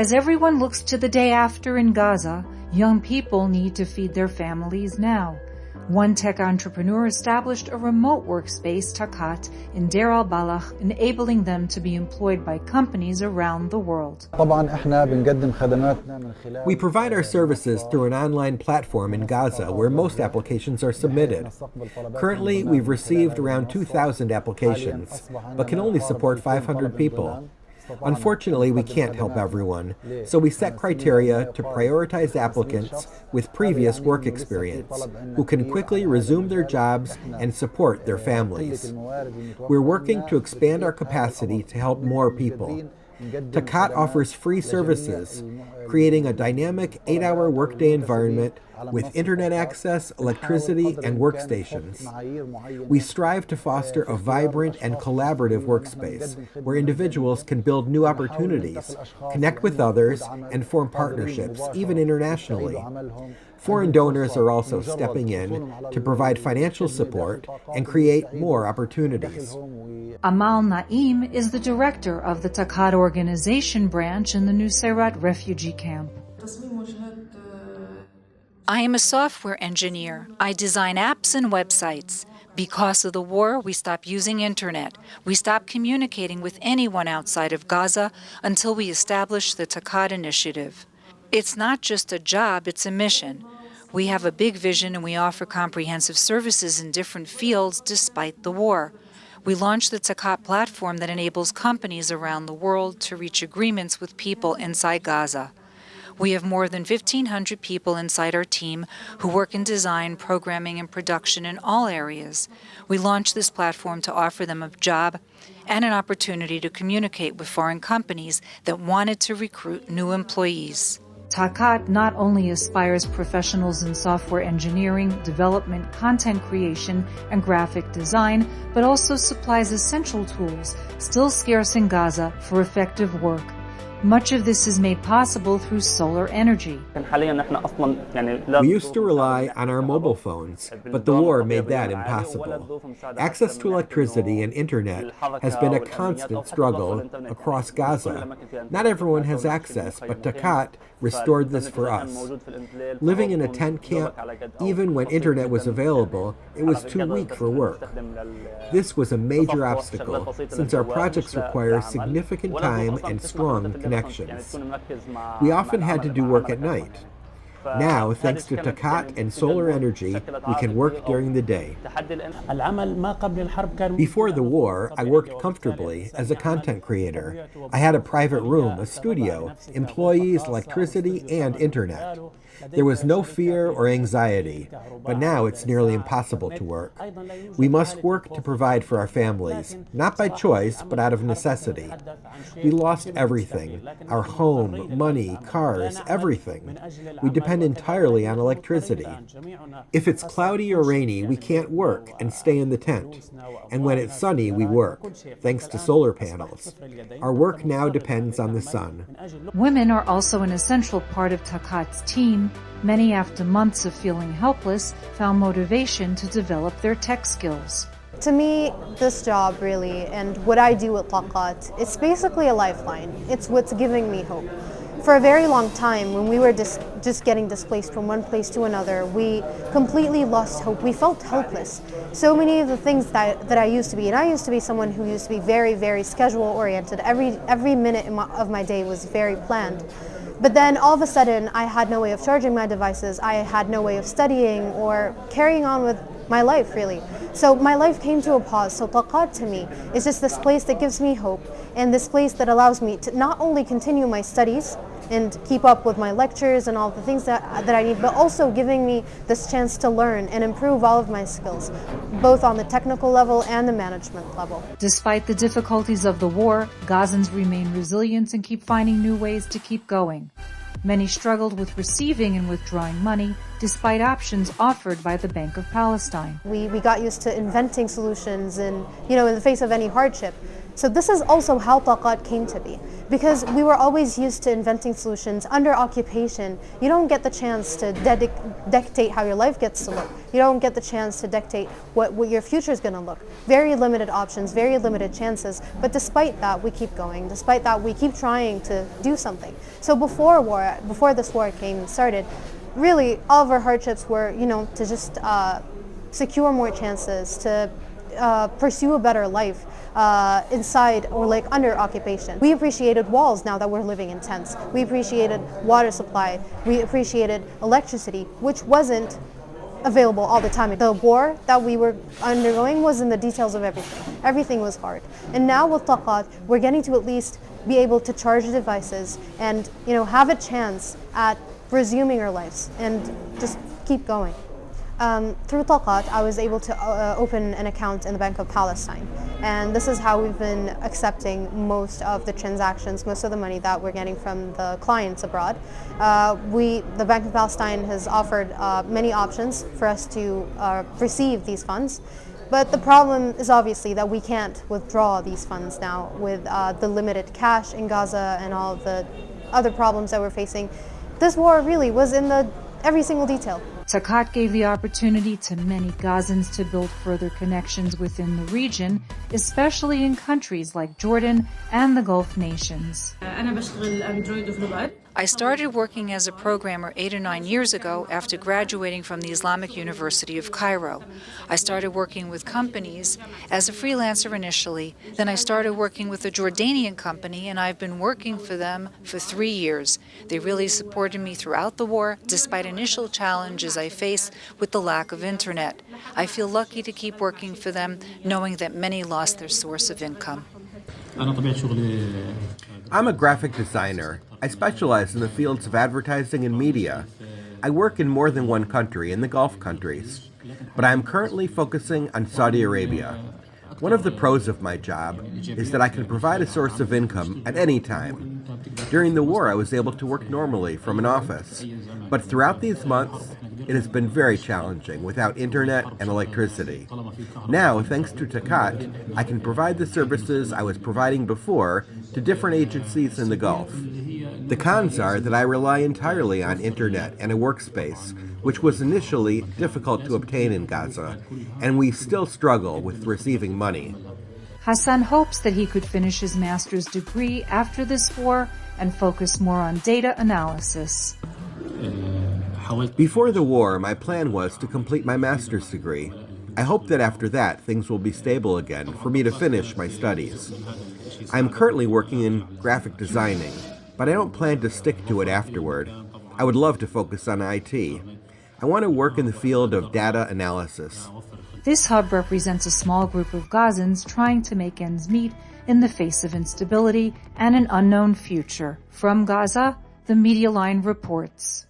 As everyone looks to the day after in Gaza, young people need to feed their families now. One tech entrepreneur established a remote workspace, TAQAT, in Deir al-Balach, enabling them to be employed by companies around the world. We provide our services through an online platform in Gaza where most applications are submitted. Currently, we've received around 2,000 applications, but can only support 500 people. Unfortunately, we can't help everyone, so we set criteria to prioritize applicants with previous work experience, who can quickly resume their jobs and support their families. We're working to expand our capacity to help more people. TAQAT offers free services, creating a dynamic 8-hour workday environment with internet access, electricity, and workstations. We strive to foster a vibrant and collaborative workspace where individuals can build new opportunities, connect with others, and form partnerships, even internationally. Foreign donors are also stepping in to provide financial support and create more opportunities. Amal Naim is the director of the TAQAT organization branch in the Nusayrat refugee camp. I am a software engineer. I design apps and websites. Because of the war, we stopped using internet. We stopped communicating with anyone outside of Gaza until we established the TAQAT initiative. It's not just a job, it's a mission. We have a big vision and we offer comprehensive services in different fields despite the war. We launched the TAQAT platform that enables companies around the world to reach agreements with people inside Gaza. We have more than 1,500 people inside our team who work in design, programming, and production in all areas. We launched this platform to offer them a job and an opportunity to communicate with foreign companies that wanted to recruit new employees. TAQAT not only aspires professionals in software engineering, development, content creation, and graphic design, but also supplies essential tools, still scarce in Gaza, for effective work. Much of this is made possible through solar energy. We used to rely on our mobile phones, but the war made that impossible. Access to electricity and internet has been a constant struggle across Gaza. Not everyone has access, but TAQAT restored this for us. Living in a tent camp, even when internet was available, it was too weak for work. This was a major obstacle, since our projects require significant time and strong connections. We often had to do work at night. Now, thanks to TAQAT and solar energy, we can work during the day. Before the war, I worked comfortably as a content creator. I had a private room, a studio, employees, electricity, and internet. There was no fear or anxiety, but now it's nearly impossible to work. We must work to provide for our families, not by choice, but out of necessity. We lost everything, our home, money, cars, everything. We depend entirely on electricity. If it's cloudy or rainy, we can't work and stay in the tent. And when it's sunny, we work, thanks to solar panels. Our work now depends on the sun. Women are also an essential part of TAQAT's team. Many, after months of feeling helpless, found motivation to develop their tech skills. To me, this job really, and what I do at TAQAT, it's basically a lifeline. It's what's giving me hope. For a very long time, when we were just getting displaced from one place to another, we completely lost hope. We felt helpless. So many of the things that I used to be, and I used to be someone who used to be very, very schedule-oriented. Every minute of my day was very planned. But then all of a sudden, I had no way of charging my devices. I had no way of studying or carrying on with my life, really. So my life came to a pause. So TAQAT to me is just this place that gives me hope, and this place that allows me to not only continue my studies and keep up with my lectures and all the things that I need, but also giving me this chance to learn and improve all of my skills, both on the technical level and the management level. Despite the difficulties of the war, Gazans remain resilient and keep finding new ways to keep going. Many struggled with receiving and withdrawing money, despite options offered by the Bank of Palestine. We got used to inventing solutions and, in the face of any hardship. So this is also how TAQAT came to be, because we were always used to inventing solutions under occupation. You don't get the chance to dictate how your life gets to look. You don't get the chance to dictate what your future is going to look. Very limited options, very limited chances. But despite that, we keep going. Despite that, we keep trying to do something. So before this war started, really all of our hardships were, to just secure more chances, to pursue a better life inside or like under occupation. We appreciated walls now that we're living in tents. We appreciated water supply. We appreciated electricity, which wasn't available all the time. The war that we were undergoing was in the details of everything. Everything was hard. And now with TAQAT, we're getting to at least be able to charge the devices and have a chance at resuming our lives and just keep going. Through TAQAT, I was able to open an account in the Bank of Palestine. And this is how we've been accepting most of the transactions, most of the money that we're getting from the clients abroad. The Bank of Palestine has offered many options for us to receive these funds. But the problem is obviously that we can't withdraw these funds now with the limited cash in Gaza and all the other problems that we're facing. This war really was in every single detail. TAQAT gave the opportunity to many Gazans to build further connections within the region, especially in countries like Jordan and the Gulf nations. I started working as a programmer 8 or 9 years ago after graduating from the Islamic University of Cairo. I started working with companies as a freelancer initially, then I started working with a Jordanian company, and I've been working for them for 3 years. They really supported me throughout the war, despite initial challenges I face with the lack of internet. I feel lucky to keep working for them, knowing that many lost their source of income. I'm a graphic designer. I specialize in the fields of advertising and media. I work in more than one country, in the Gulf countries, but I am currently focusing on Saudi Arabia. One of the pros of my job is that I can provide a source of income at any time. During the war, I was able to work normally from an office, but throughout these months, it has been very challenging without internet and electricity. Now, thanks to TAQAT, I can provide the services I was providing before to different agencies in the Gulf. The cons are that I rely entirely on internet and a workspace, which was initially difficult to obtain in Gaza, and we still struggle with receiving money. Hassan hopes that he could finish his master's degree after this war and focus more on data analysis. Before the war, my plan was to complete my master's degree. I hope that after that, things will be stable again for me to finish my studies. I am currently working in graphic designing, but I don't plan to stick to it afterward. I would love to focus on IT. I want to work in the field of data analysis. This hub represents a small group of Gazans trying to make ends meet in the face of instability and an unknown future. From Gaza, the Medialine reports.